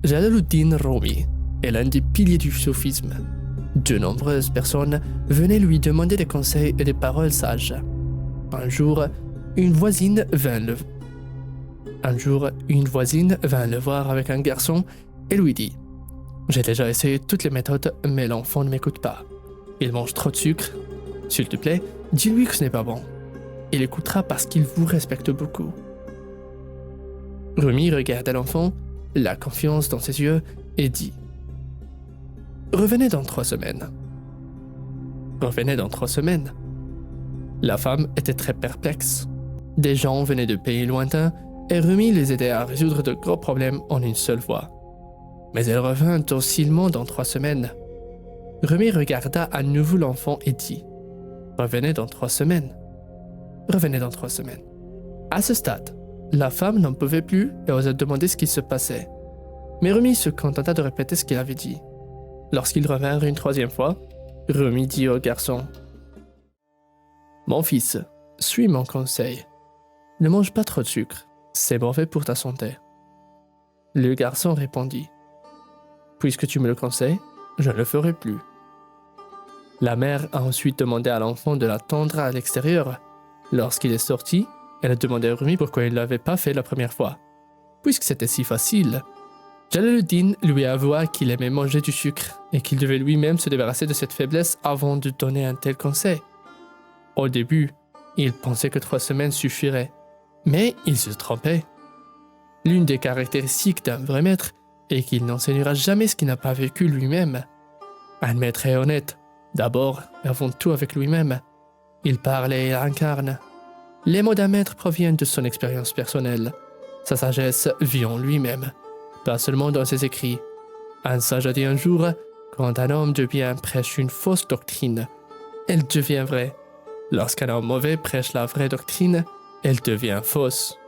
Jalaluddin Rumi est l'un des piliers du soufisme. De nombreuses personnes venaient lui demander des conseils et des paroles sages. Un jour, une voisine vint le voir avec un garçon et lui dit « J'ai déjà essayé toutes les méthodes, mais l'enfant ne m'écoute pas. Il mange trop de sucre. S'il te plaît, dis-lui que ce n'est pas bon. Il écoutera parce qu'il vous respecte beaucoup. » Rumi regarda l'enfant, la confiance dans ses yeux, et dit « Revenez dans 3 semaines. » Revenez dans 3 semaines. La femme était très perplexe. Des gens venaient de pays lointains et Rumi les aidait à résoudre de gros problèmes en une seule fois. Mais elle revint docilement dans 3 semaines. Rumi regarda à nouveau l'enfant et dit « Revenez dans 3 semaines. Revenez dans 3 semaines. » À ce stade, la femme n'en pouvait plus et osa demander ce qui se passait. Mais Rumi se contenta de répéter ce qu'il avait dit. Lorsqu'ils revinrent une 3e fois, Rumi dit au garçon « Mon fils, suis mon conseil. Ne mange pas trop de sucre, c'est mauvais pour ta santé. » Le garçon répondit « Puisque tu me le conseilles, je ne le ferai plus. » La mère a ensuite demandé à l'enfant de l'attendre à l'extérieur. Lorsqu'il est sorti, elle a demandé à Rumi pourquoi il ne l'avait pas fait la première fois. Puisque c'était si facile. Jalaluddin lui avoua qu'il aimait manger du sucre et qu'il devait lui-même se débarrasser de cette faiblesse avant de donner un tel conseil. Au début, il pensait que 3 semaines suffiraient, mais il se trompait. L'une des caractéristiques d'un vrai maître est qu'il n'enseignera jamais ce qu'il n'a pas vécu lui-même. Un maître est honnête, d'abord et avant tout avec lui-même. Il parle et il incarne. Les mots d'un maître proviennent de son expérience personnelle. Sa sagesse vit en lui-même, pas seulement dans ses écrits. Un sage a dit un jour, quand un homme de bien prêche une fausse doctrine, elle devient vraie. Lorsqu'un homme mauvais prêche la vraie doctrine, elle devient fausse.